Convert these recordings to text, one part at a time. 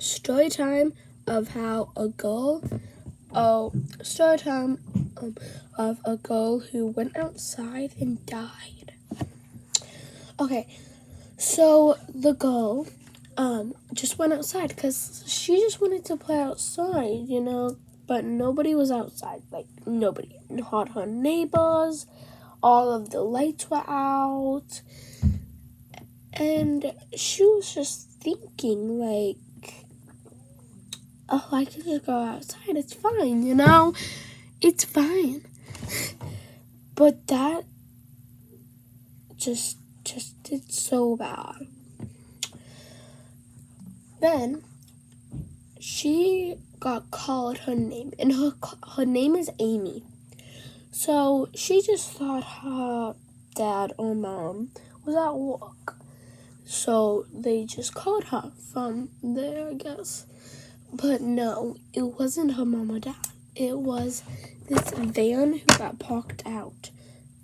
story time of how a girl, story time of a girl who went outside and died. Okay, so the girl just went outside because she just wanted to play outside, but nobody was outside, like nobody. Not her neighbors, all of the lights were out, and she was just thinking, like, oh, I can just go outside, it's fine, it's fine. But that just did so bad. Then she got called her name, and her name is Amy. So she just thought her dad or mom was at work. So they just called her from there, I guess. But no, it wasn't her mom or dad. It was this van who got parked out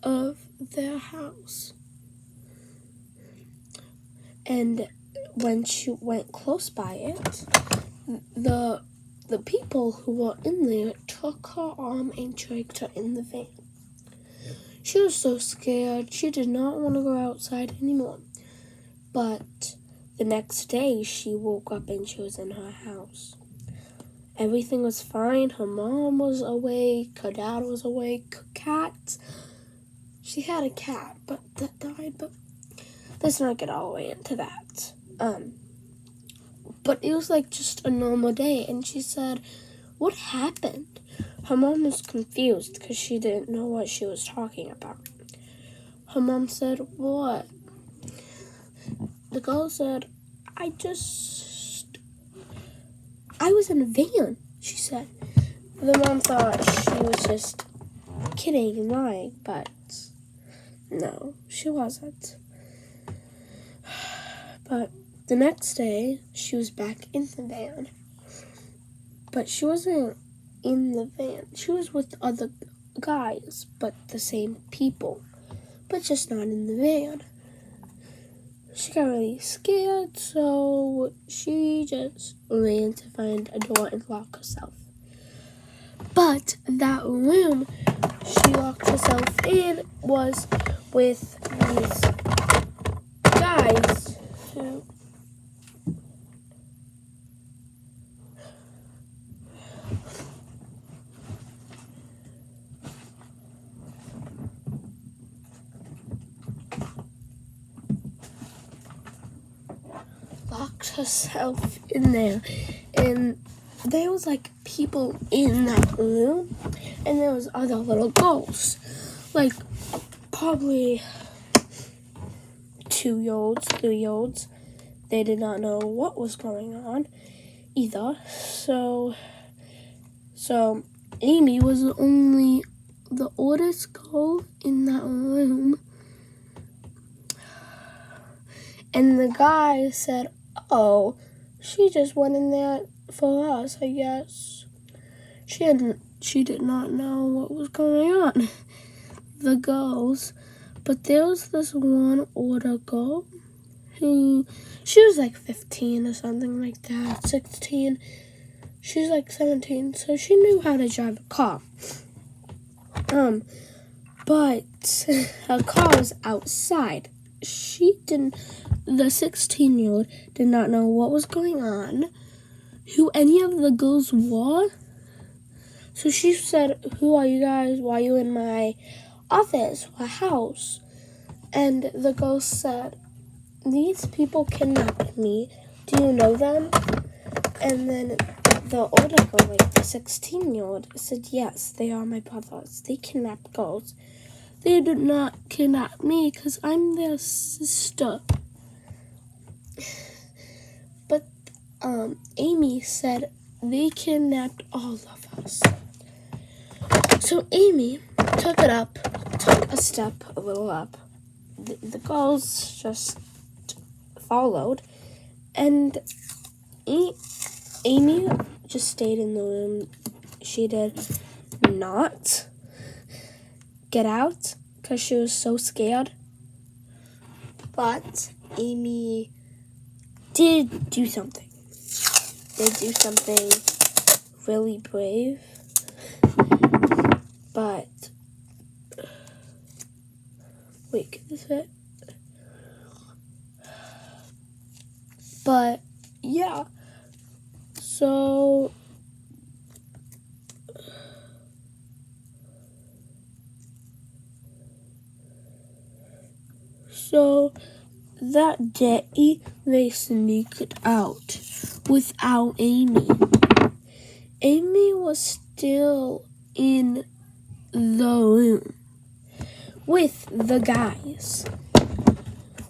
of their house. And when she went close by it, the people who were in there took her arm and dragged her in the van. She was so scared. She did not want to go outside anymore. But the next day, she woke up and she was in her house. Everything was fine. Her mom was awake. Her dad was awake. Her cat. She had a cat, but that died. But let's not get all the way into that. But it was like just a normal day. And she said, what happened? Her mom was confused because she didn't know what she was talking about. Her mom said, what? The girl said, I was in a van, she said. The mom thought she was just kidding and lying, but no, she wasn't. But the next day, she was back in the van. But she wasn't in the van. She was with other guys, but the same people, but just not in the van. She got really scared, so she just ran to find a door and lock herself. But that room she locked herself in was with these guys who locked herself in there, and there was like people in that room, and there was other little girls, like probably 2-year-olds, 3-year-olds. They did not know what was going on either. So Amy was only the oldest girl in that room. And the guy said, oh, she just went in there for us, I guess. She did not know what was going on. The girls. But there was this one older girl who, she was like 15 or something like that, 16. She was like 17, so she knew how to drive a car. But her car was outside. The 16-year-old did not know what was going on, who any of the girls were. So she said, who are you guys? Why are you in my office or house? And the girl said, these people kidnapped me. Do you know them? And then the older girl, like the 16-year-old, said, yes, they are my brothers. They kidnapped girls. They did not kidnap me because I'm their sister. But Amy said they kidnapped all of us. So Amy took a step a little up. The girls just followed, and Amy just stayed in the room. She did not get out because she was so scared. But Amy did do something. they do something really brave. But wait, get this right. But yeah, so that day they sneaked out without Amy. Amy was still in the room with the guys.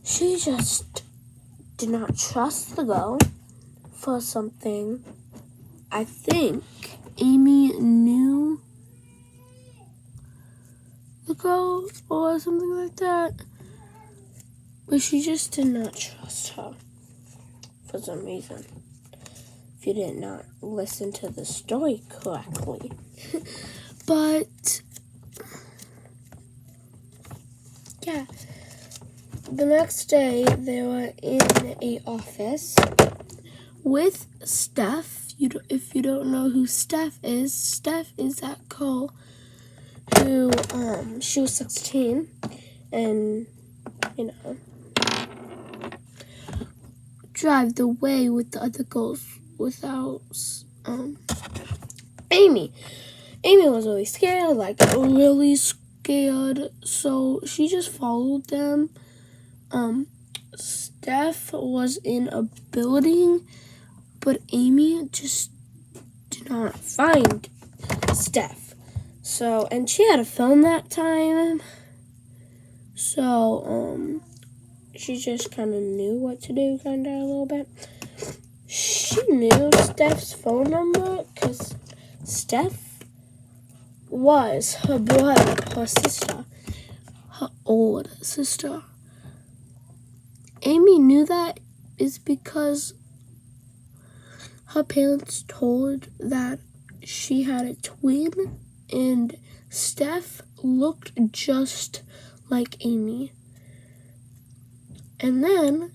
She just did not trust the girl for something. I think Amy knew the girl or something like that, but she just did not trust her for some reason. If you did not listen to the story correctly. But yeah, the next day they were in a office with Steph. If you don't know who Steph is that girl who she was 16 and drive away with the other girls without Amy. Amy was really scared, like really scared, so she just followed them. Steph was in a building, but Amy just did not find Steph. So, and she had a phone that time, so she just kind of knew what to do, kind of a little bit. She knew Steph's phone number because Steph was her brother, her sister, her old sister. Amy knew that is because her parents told that she had a twin and Steph looked just like Amy. And then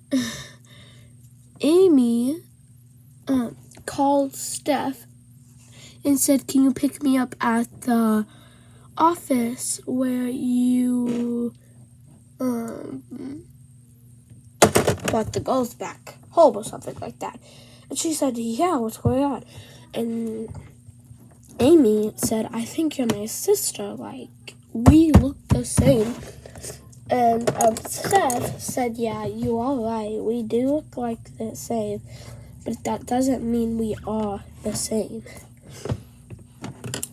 Amy called Steph and said, "Can you pick me up at the office where you brought the girls back home," or something like that. And she said, "Yeah, what's going on?" And Amy said, "I think you're my sister, like we look the same." And Steph said, "Yeah, you are right, we do look like the same, but that doesn't mean we are the same."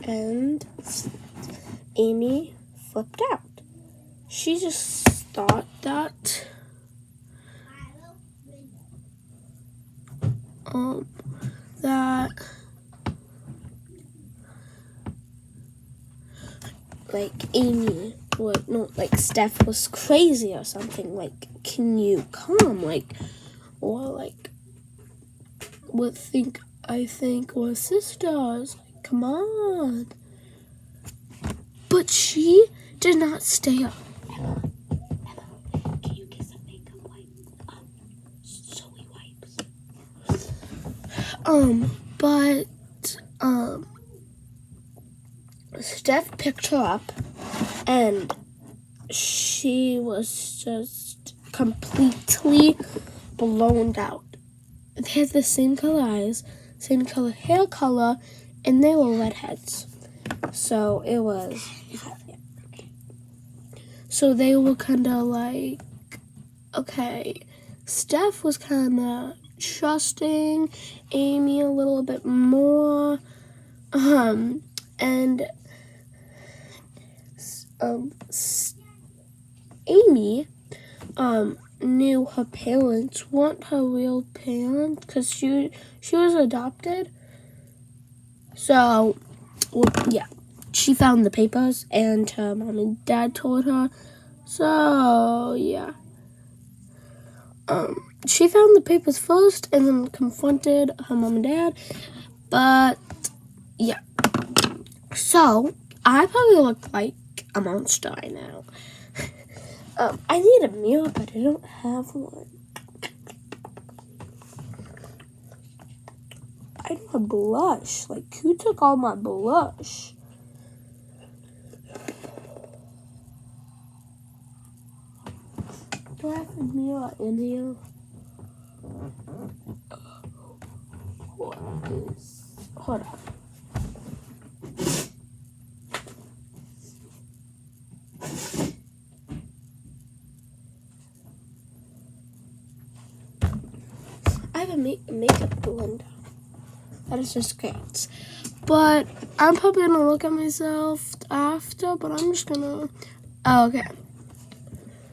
And Amy flipped out. She just thought that like Amy would, no, like Steph was crazy or something. Like, can you come? Like, or like would think I think we're sisters. Like, come on. But she did not stay up. Emma, can you get some makeup Zoe wipes? But Steph picked her up, and she was just completely blown out. They had the same color eyes, same color hair color, and they were redheads. So it was, so they were kind of like, okay, Steph was kind of trusting Amy a little bit more, and Amy knew her parents weren't her real parents because she was adopted. So, well, yeah, she found the papers and her mom and dad told her. So, yeah. She found the papers first and then confronted her mom and dad. But, yeah. So, I probably look like a monster right now. I need a mirror, but I don't have one. I don't have blush. Like, who took all my blush? Do I have a mirror in here? What is... Hold on. I have a makeup blender. That is just great. But I'm probably gonna look at myself after, but I'm just gonna... Oh, okay.